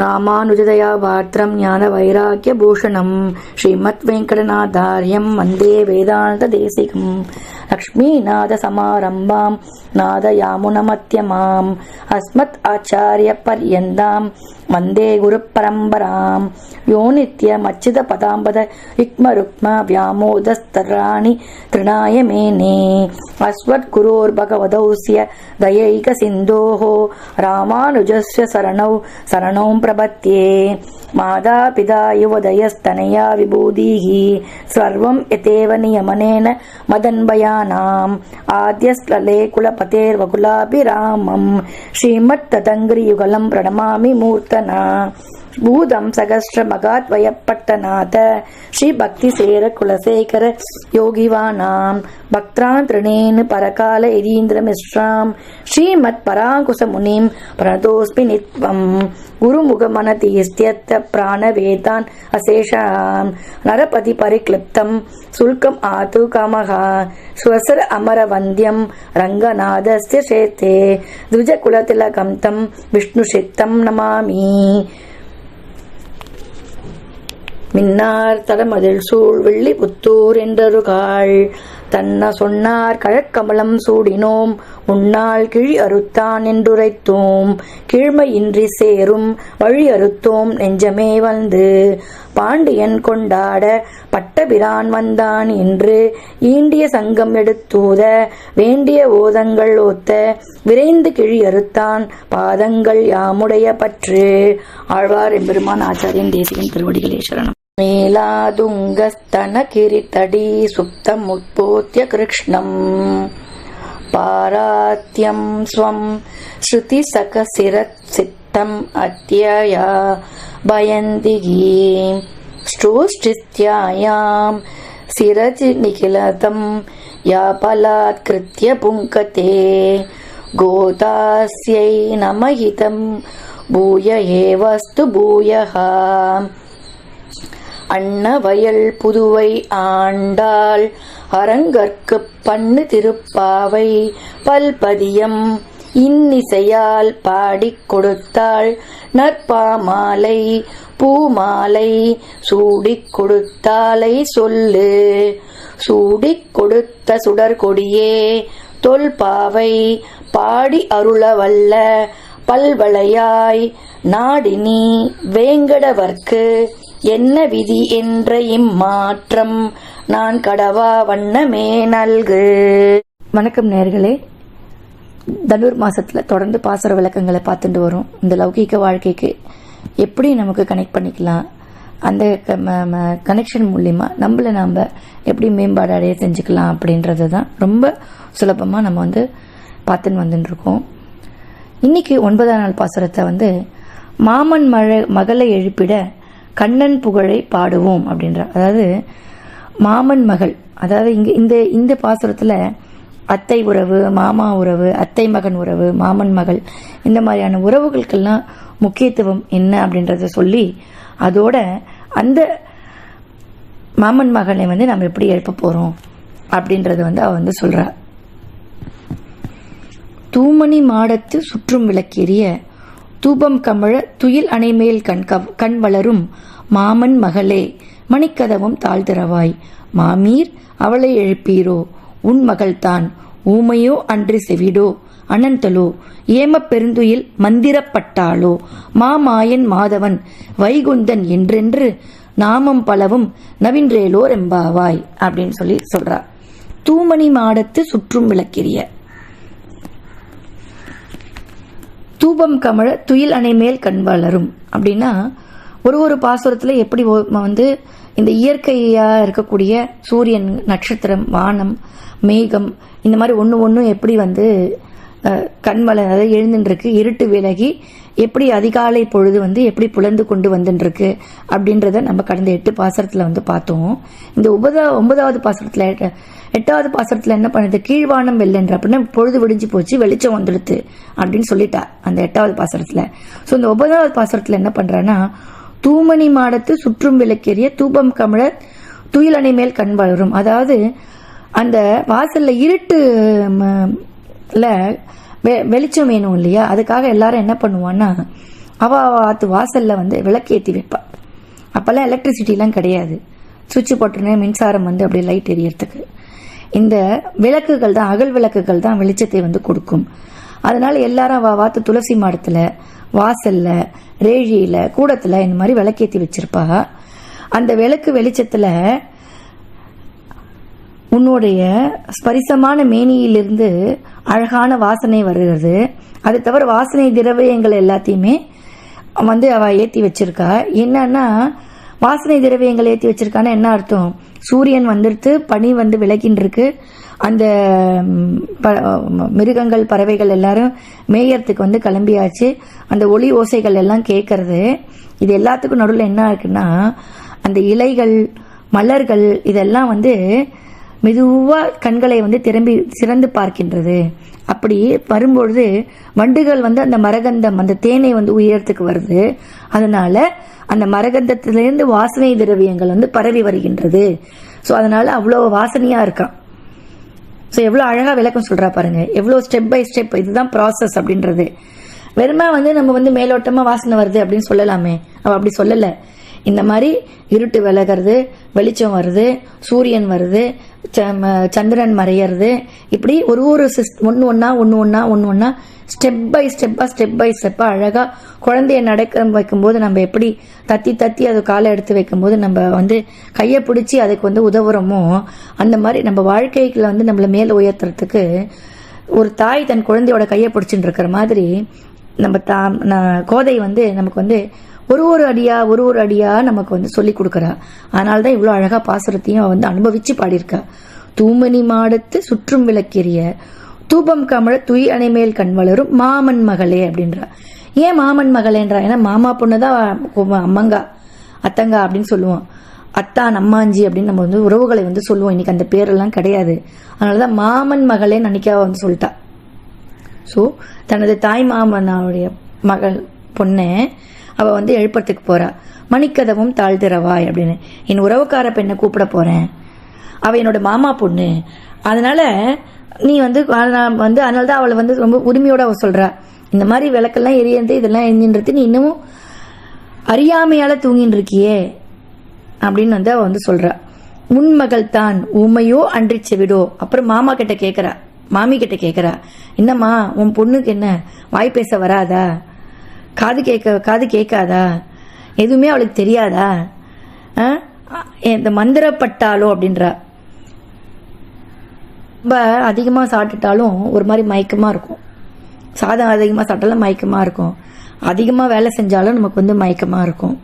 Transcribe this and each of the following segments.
ராமானுஜதயா பாத்திரம் ஞான வைராக்கிய பூஷணம் ஸ்ரீமத் வெங்கடநாதாரியம் வந்தே வேதாந்த தேசிகம் லக்ஷ்மீநாத சமாரம்பாம் நாதயாமுனமத்யமாம் அஸ்மத் ஆச்சாரிய பர்யந்தாம் வந்தே குரு பரம்பராம் யோ நித்யமச்சித பதாம்பத ருக்ம ருக்ம வியாமோதஸ்தராணி திருநாய மேனே அஸ்வத் குரோர் பகவதௌஸ்ய தயைக சிந்தோஹோ ராமானுஜஸ்ய சரணௌ பிரபத்யே மாதா பிதா யுவதயஸ்தனயா விபூதிஹி சர்வம் யதேவ நியமனேன மதன்பயானாம் ஆத்யஸ்லலே குலபதேர்வகுலாபிராமம் ஸ்ரீமத் ததங்கிரி யுகலம் பிரணமாமி மூர்த்தனா பூதம் சகஸ்ர மகாத்வயப்பட்டநாத ஸ்ரீ பக்தி சேர குலசேகர யோகிவானாம் பக்திரான் திருணேனு பரகால எதீந்திர மிஸ்ராம் ஸ்ரீமத் பராங்குச முனிம் பிரணதோஸ்மி நித்வம் குருமுகமனதீஸ்த்யத்த பிராணவேதான் அசேஷாம் நரபதி பரிக்ளிப்தம் சுல்கம் ஆது காமஹா ஸ்வசர அமர வந்தியம் ரங்கநாதஸ்ய சேத்தே த்விஜகுலதிலகம் தம் விஷ்ணு சித்தம் நமாமி. மின்னார் தடமதில் சூழ் வெள்ளி புத்தூர் என்றருகாள் தன்ன சொன்னார் கழற்கமலம் சூடினோம் உன்னால் கிழி அறுத்தான் என்றுரைத்தோம் கீழ்மையின்றி சேரும் வழி அறுத்தோம் நெஞ்சமே வந்து பாண்டியன் கொண்டாட பட்டபிரான் வந்தான் என்று ஈண்டிய சங்கம் எடுத்தூத வேண்டிய ஓதங்கள் ஓத்த விரைந்து கிழி அறுத்தான் பாதங்கள் யாமுடைய பற்று. ஆழ்வார் எம்பெருமான் ஆச்சாரியன் தேசிகன் திருவடிகளே சரணம். மேலாதுங்கஸ்தன கிரிதடி சுப்தம் உட்போத்ய கிருஷ்ணம் பாராத்யம் ஸ்வம் ஸ்ருதி சகசிரத் சித்தம் அத்யயா பயந்திகி ஸ்ரோஷ்டித்யாயாம் சிரஜி நிகிலதம் யாபலாத் கிருத்ய புங்கதே கோதாஸ்யை நமஹிதம் பூய ஏவஸ்து பூயஹ. அன்னவயல் புதுவை ஆண்டாள் அரங்கற்கு பண்ணு திருப்பாவை பல்பதியம் இன்னிசையால் பாடிக் கொடுத்தாள் நற்பாமாலை பூமாலை சூடிக் கொடுத்தாலை சொல்லு சூடிக் கொடுத்த சுடர்கொடியே தொல்பாவை பாடி அருளவல்ல பல்வளையாய் நாடினி வேங்கடவர்க்கு என்ன விதி என்ற இம்மாற்றம் நான் கடவா வண்ணமே நல்கு. வணக்கம் நேயர்களே, தனுர் மாசத்துல தொடர்ந்து பாசுர விளக்கங்களை பார்த்துட்டு வரும். இந்த லௌகீக வாழ்க்கைக்கு எப்படி நமக்கு கனெக்ட் பண்ணிக்கலாம், அந்த கனெக்ஷன் மூலியமா நம்மள நாம எப்படி மேம்பாடு அடைய செஞ்சுக்கலாம் அப்படின்றது தான் ரொம்ப சுலபமா நம்ம பார்த்துன்னு வந்துட்டு இருக்கோம். இன்னைக்கு 9ஆம் நாள் பாசுரத்தை மாமன் மகளை எழுப்பிட கண்ணன் புகழை பாடுவோம் அப்படின்ற, அதாவது மாமன் மகள், அதாவது இங்க இந்த பாசுரத்துல அத்தை உறவு, மாமா உறவு, அத்தை மகன் உறவு, மாமன் மகள், இந்த மாதிரியான உறவுகளுக்கெல்லாம் முக்கியத்துவம் என்ன அப்படின்றத சொல்லி அதோட அந்த மாமன் மகளை நம்ம எப்படி எழுப்ப போறோம் அப்படின்றத அவ சொல்றா. தூமணி மாடத்து சுற்றும் விளக்கேறிய தூபம் கமழ துயில் அணைமேல் கண் வளரும் மாமன் மகளே மணிக்கதவும் தாழ்திரவாய் மாமீர் அவளை எழுப்பீரோ உன் மகள்தான் ஊமையோ அன்றி செவிடோ அனந்தலோ ஏம பெருந்துயில் மந்திரப்பட்டாளோ மாமாயன் மாதவன் வைகுந்தன் என்றென்று நாமம் பலவும் நவின்றேலோ ரெம்பாவாய் அப்படின்னு சொல்லி சொல்றா. தூமணி மாடத்து சுற்றும் விளக்கிரிய தூபம் கமழ துயில் அணை மேல் கண் வளரும் அப்படின்னா ஒரு பாசுரத்துல எப்படி இந்த இயற்கையா இருக்கக்கூடிய சூரியன், நட்சத்திரம், வானம், மேகம், இந்த மாதிரி ஒண்ணு எப்படி கண் வளர எழுந்துருக்கு, இருட்டு விலகி எப்படி அதிகாலை பொழுது எப்படி புலந்து கொண்டு வந்துருக்கு அப்படின்றத நம்ம கடந்த 8 பாசுரத்துல பார்த்தோம். இந்த 9வது பாசுரத்துல 8வது பாசுரத்துல என்ன பண்ணுது, கீழ்வானம் வெள்ளன்ற அப்படின்னா பொழுது விடிஞ்சு போச்சு, வெளிச்சம் வந்துடுத்து அப்படின்னு சொல்லிட்டா அந்த 8வது பாசுரத்துல. ஸோ இந்த 9வது பாசுரத்துல என்ன பண்றான்னா, தூமணி மாடத்து சுற்றும் விளக்கேறிய தூபம் கமழ துயில் அணை மேல் கண் வளரும், அதாவது அந்த வாசல்ல இருட்டு வெளிச்சம் வேணும் இல்லையா, அதுக்காக எல்லாரும் என்ன பண்ணுவான்னா ஆத்து வாசல்ல வந்து விளக்கேற்றி வைப்பா. அப்பெல்லாம் எலக்ட்ரிசிட்டிலாம் கிடையாது. சுவிட்ச் போட்டுனே மின்சாரம் வந்து அப்படியே லைட் எரியறதுக்கு. இந்த விளக்குகள் தான், அகல் விளக்குகள் தான் வெளிச்சத்தை வந்து கொடுக்கும். அதனால எல்லாரும் வாத்து துளசி மாடத்துல, வாசல்ல, ரேழியில, கூடத்துல இந்த மாதிரி விளக்கேற்றி வச்சிருப்பா. அந்த விளக்கு வெளிச்சத்துல உன்னுடைய ஸ்பரிசமான மேனியிலிருந்து அழகான வாசனை வருகிறது. அது தவிர வாசனை திரவியங்கள் எல்லாத்தையுமே வந்து அவ ஏற்றி வச்சிருக்கா. என்னன்னா வாசனை திரவியங்கள் ஏற்றி வச்சிருக்கான்னு என்ன அர்த்தம்? சூரியன் வந்துடுத்து, பனி வந்து விலகின்னு இருக்கு. அந்த மிருகங்கள் பறவைகள் எல்லாரும் மேயறதுக்கு வந்து கிளம்பியாச்சு. அந்த ஒளி ஓசைகள் எல்லாம் கேட்கறது. இது எல்லாத்துக்கும் நடுவில் என்ன இருக்குன்னா, அந்த இலைகள், மலர்கள் இதெல்லாம் வந்து மெதுவா கண்களை வந்து சிறந்து பார்க்கின்றது. அப்படி வரும்பொழுது வண்டுகள் வந்து அந்த மரகந்தம், அந்த தேனை வந்து உயரத்துக்கு வருது. அதனால அந்த மரகந்தத்திலிருந்து வாசனை திரவியங்கள் வந்து பரவி வருகின்றது. ஸோ அதனால அவ்வளோ வாசனையா இருக்கான். ஸோ எவ்வளோ அழகா விளக்கம் சொல்றா பாருங்க, எவ்வளோ ஸ்டெப் பை ஸ்டெப். இதுதான் ப்ராசஸ் அப்படின்றது. வெறுமா வந்து நம்ம வந்து மேலோட்டமா வாசனை வருது அப்படின்னு சொல்லலாமே, அவ அப்படி சொல்லல. இந்த மாதிரி இருட்டு விலகிறது, வெளிச்சம் வருது, சூரியன் வருது, சந்திரன் மறையிறது, இப்படி ஒரு ஒன்று ஒன்னா ஸ்டெப் பை ஸ்டெப்பா அழகா குழந்தைய நடக்க வைக்கும்போது நம்ம எப்படி தத்தி அது காலை எடுத்து வைக்கும்போது நம்ம வந்து கையை பிடிச்சி அதுக்கு வந்து உதவுறோமோ, அந்த மாதிரி நம்ம வாழ்க்கைக்குள்ள வந்து நம்மள மேல உயர்த்துறதுக்கு ஒரு தாய் தன் குழந்தையோட கையை பிடிச்சிட்டு இருக்கிற மாதிரி நம்ம கோதை வந்து நமக்கு வந்து ஒரு அடியா நமக்கு வந்து சொல்லி கொடுக்கறா. அதனால்தான் இவ்வளவு அழகா பாசுரத்தையும் வந்து அனுபவிச்சு பாடியிருக்கா. தூமணி மாடத்து சுற்றும் விளக்கெரிய தூபம் கமழ துய் அணைமேல் கண் வளரும் மாமன் மகளே அப்படின்றா. ஏன் மாமன் மகளேன்றா? ஏன்னா மாமா பொண்ணுதான் அம்மங்கா, அத்தங்கா அப்படின்னு சொல்லுவோம். அத்தான், அம்மாஞ்சி அப்படின்னு நம்ம வந்து உறவுகளை வந்து சொல்லுவோம். இன்னைக்கு அந்த பேரெல்லாம் கிடையாது. அதனாலதான் மாமன் மகளே அன்னைக்காவ வந்து சொல்லிட்டா. ஸோ தனது தாய் மாமனுடைய மகள் பொண்ணை அவ வந்து எழுப்பறதுக்கு போறா. மணிக்கதவும் தாழ்த்திரவாய் அப்படின்னு, என் உறவுக்கார பெண்ணை கூப்பிட போறேன், அவ என்னோட மாமா பொண்ணு, அதனால நீ வந்து அதனாலதான் அவளை வந்து ரொம்ப உரிமையோட அவ சொல்றா. இந்த மாதிரி விளக்கெல்லாம் எரியறது, இதெல்லாம் எரிஞ்சின்றது, நீ இன்னமும் அறியாமையால தூங்கின்னு இருக்கியே அப்படின்னு வந்து அவ வந்து சொல்றா. உன்மகள் தான் ஊமையோ அன்றி செவிடோ. அப்புறம் மாமா கிட்ட கேட்கறா, மாமி கிட்ட கேட்கறா, என்னம்மா உன் பொண்ணுக்கு என்ன வாய் பேச வராதா, காது கேட்காதா, எதுவுமே அவளுக்கு தெரியாதா, இந்த மந்திரப்பட்டாலோ அப்படின்றா. ரொம்ப அதிகமாக சாப்பிட்டுட்டாலும் ஒரு மாதிரி மயக்கமா இருக்கும். சாதம் அதிகமாக சாப்பிட்டாலும் மயக்கமா இருக்கும். அதிகமாக வேலை செஞ்சாலும் நமக்கு வந்து மயக்கமா இருக்கும்.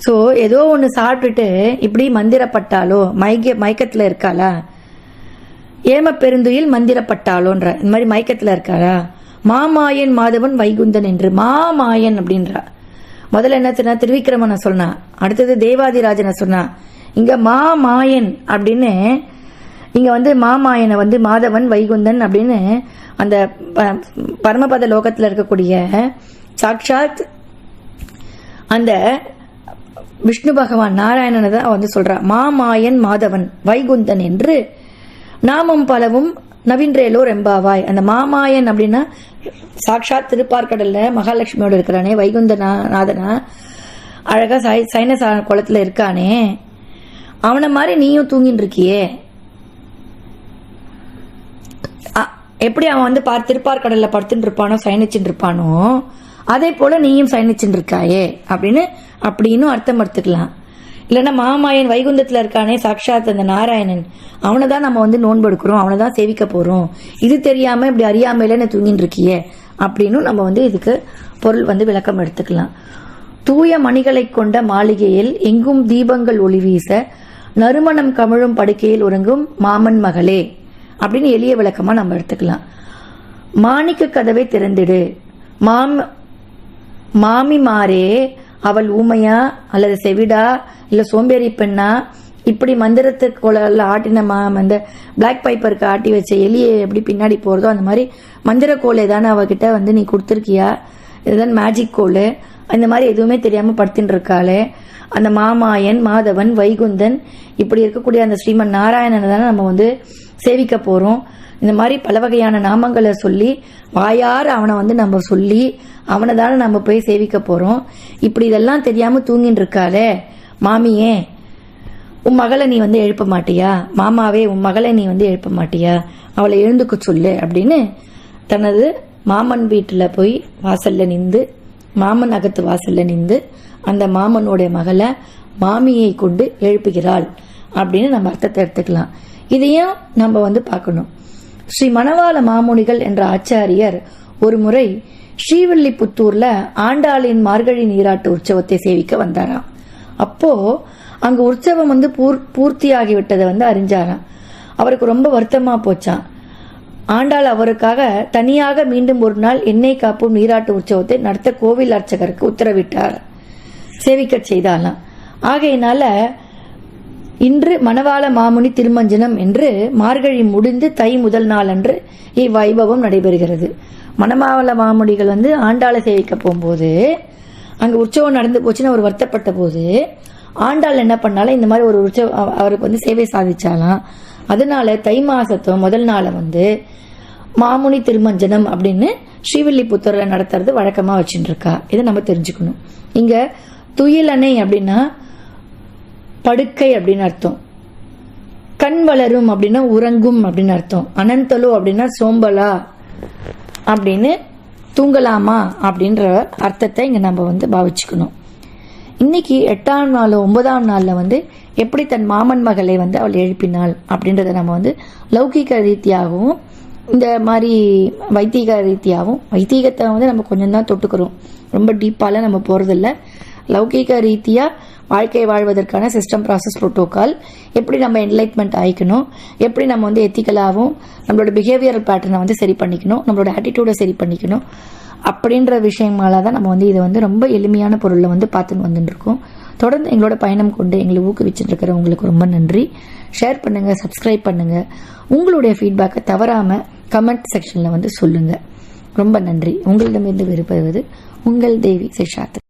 ஸோ ஏதோ ஒன்று சாப்பிட்டுட்டு இப்படி மந்திரப்பட்டாலோ மயக்கத்தில் இருக்காளா, ஏம பெருந்துயில் மந்திரப்பட்டாலோன்ற இந்த மாதிரி மயக்கத்தில் இருக்காளா. மாமாயன் மாதவன் வைகுந்தன் என்று மாமாயன் அப்படின்றா. முதல்ல என்ன திருவிக்கிரமனை சொன்னா, அடுத்தது தேவாதிராஜனை சொன்னா. இங்க மாமாயன் அப்படின்னு இங்க வந்து மாமாயனை வந்து மாதவன் வைகுந்தன் அப்படின்னு அந்த பரமபத லோகத்துல இருக்கக்கூடிய சாட்சாத் அந்த விஷ்ணு பகவான் நாராயணனை தான் வந்து சொல்றா. மாமாயன் மாதவன் வைகுந்தன் என்று நாமம் பலவும் நவீன்றேலோ ரெம்பாவாய். அந்த மாமாயன் அப்படின்னா சாட்சாத் திருப்பார்கடல்ல மகாலட்சுமியோட இருக்கிறானே, வைகுந்த நாதனா அழகா சைனஸ் குளத்துல இருக்கானே, அவனை மாதிரி நீயும் தூங்கின்னு இருக்கியே. எப்படி அவன் வந்து திருப்பார்கடல்ல படுத்துட்டு இருப்பானோ, சயனிச்சுட்டு இருப்பானோ, அதே போல நீயும் சயனிச்சுட்டு இருக்காயே அப்படின்னு அர்த்தம் எடுத்துக்கலாம். இல்லைன்னா மாமாயன் வைகுந்தத்துல இருக்கானே சாட்சாத் அந்த நாராயணன், அவனை தான் நம்ம வந்து நோன்பு எடுக்கிறோம், அவனை தான் சேவிக்க போறோம், இது தெரியாம இப்படி அறியாமையில தூங்கின்னு இருக்கியே அப்படின்னு நம்ம வந்து இதுக்கு பொருள் வந்து விளக்கம் எடுத்துக்கலாம். தூய மணிகளை கொண்ட மாளிகையில் எங்கும் தீபங்கள் ஒளி வீச நறுமணம் கமிழும் படுக்கையில் உறங்கும் மாமன் மகளே அப்படின்னு எளிய விளக்கமா நம்ம எடுத்துக்கலாம். மாணிக்க கதவை திறந்திடு, மாமி மாறே அவள் ஊமையா அல்லது செவிடா இல்ல சோம்பேறி பெண்ணா, இப்படி மந்திரத்துக்கு கோல ஆட்டின அந்த பிளாக் பைப்பருக்கு ஆட்டி வச்ச எலியை எப்படி பின்னாடி போறதோ அந்த மாதிரி மந்திர கோல் ஏதானு அவகிட்ட வந்து நீ கொடுத்துருக்கியா, இதுதான் மேஜிக் கோல், இந்த மாதிரி எதுவுமே தெரியாம படுத்தின்னு இருக்காளே. அந்த மாமாயன் மாதவன் வைகுந்தன் இப்படி இருக்கக்கூடிய அந்த ஸ்ரீமன் நாராயணனை தானே நம்ம வந்து சேவிக்க போறோம். இந்த மாதிரி பல வகையான நாமங்களை சொல்லி வாயார அவனை வந்து நம்ம சொல்லி அவனை தானே நம்ம போய் சேவிக்க போறோம். இப்படி இதெல்லாம் தெரியாம தூங்கின்னு இருக்காளே மாமியே, உன் மகளை நீ வந்து எழுப்ப மாட்டியா, மாமாவே உன் மகளை நீ வந்து எழுப்ப மாட்டியா, அவளை எழுந்துக்க சொல்லு அப்படின்னு தனது மாமன் வீட்டில் போய் வாசல்ல நின்று, மாமன் அகத்து வாசல்ல நின்று அந்த மாமனுடைய மகளை மாமியை கொண்டு எழுப்புகிறாள் அப்படின்னு நம்ம அர்த்தத்தை எடுத்துக்கலாம். இதையும் நம்ம வந்து பார்க்கணும். ஸ்ரீ மணவாள மாமுனிகள் என்ற ஆச்சாரியர் ஒரு முறை ஸ்ரீவில்லிபுத்தூர்ல ஆண்டாளின் மார்கழி நீராட்டு உற்சவத்தை சேவிக்க வந்தாராம். அப்போ அங்க உற்சவம் வந்து பூர்த்தியாகி விட்டதை வந்து அறிஞ்சாராம். அவருக்கு ரொம்ப வருத்தமா போச்சான். ஆண்டாள் அவருக்காக தனியாக மீண்டும் ஒரு நாள் எண்ணெய் காப்பும் நீராட்டு உற்சவத்தை நடத்த கோவில் அர்ச்சகருக்கு உத்தரவிட்டார், சேவிக்க செய்தாலாம். ஆகையினால இன்று மணவாள மாமுனி திருமஞ்சனம் என்று மார்கழி முடிந்து தை முதல் நாள் அன்று இவ்வைபவம் நடைபெறுகிறது. மணவாள மாமுனிகள் வந்து ஆண்டாளை சேவிக்க போகும்போது அங்க உற்சவம் நடந்து போச்சுன்னு அவர் வருத்தப்பட்ட போது ஆண்டாள் என்ன பண்ணாலும் இந்த மாதிரி ஒரு உற்சவம் அவருக்கு வந்து சேவை சாதிச்சாலாம். அதனால தை மாசத்தும் முதல் நாளை வந்து மாமுனி திருமஞ்சனம் அப்படின்னு ஸ்ரீவில்லிபுத்தூர்ல நடத்துறது வழக்கமா வச்சுட்டு இருக்கா. இதை நம்ம தெரிஞ்சுக்கணும். இங்க துயிலணை அப்படின்னா படுக்கை அப்படின்னு அர்த்தம், கண் வளரும் அப்படின்னா உறங்கும் அப்படின்னு அர்த்தம், அனந்தலோ அப்படின்னா சோம்பலா அப்படின்னு தூங்கலாமா அப்படின்ற அர்த்தத்தை இங்க நம்ம வந்து பாவிச்சுக்கணும். இன்னைக்கு 8ஆம் நாள் 9ஆம் நாள்ல வந்து எப்படி தன் மாமன் மகளை வந்து அவள் எழுப்பினாள் அப்படின்றத நம்ம வந்து லௌகிக ரீதியாகவும் இந்த மாதிரி வைத்தீக ரீதியாகவும், வைத்தீகத்தை வந்து நம்ம கொஞ்சம் தான் தொட்டுக்கிறோம், ரொம்ப டீப்பால நம்ம போறதில்ல. லௌகிக ரீதியா வாழ்க்கை வாழ்வதற்கான சிஸ்டம், ப்ராசஸ், புரோட்டோகால், எப்படி நம்ம என்லைட்மெண்ட் ஆயிக்கணும், எப்படி நம்ம வந்து எத்திக்கலாகவும் நம்மளோட பிஹேவியரல் பேட்டர்னை வந்து சரி பண்ணிக்கணும், நம்மளோட ஆட்டிடியூடை சரி பண்ணிக்கணும் அப்படின்ற விஷயங்களால தான் நம்ம வந்து இதை வந்து ரொம்ப எளிமையான பொருளை வந்து பார்த்துன்னு வந்துட்டு இருக்கோம். தொடர்ந்து எங்களோட பயணம் கொண்டு எங்களை ஊக்குவிச்சுட்டு இருக்கிற உங்களுக்கு ரொம்ப நன்றி. ஷேர் பண்ணுங்க, சப்ஸ்கிரைப் பண்ணுங்க, உங்களுடைய ஃபீட்பேக்கை தவறாம கமெண்ட் செக்ஷன்ல வந்து சொல்லுங்க. ரொம்ப நன்றி. உங்களிடமிருந்து விரும்புவது உங்கள் தேவி சேஷாத்ரி.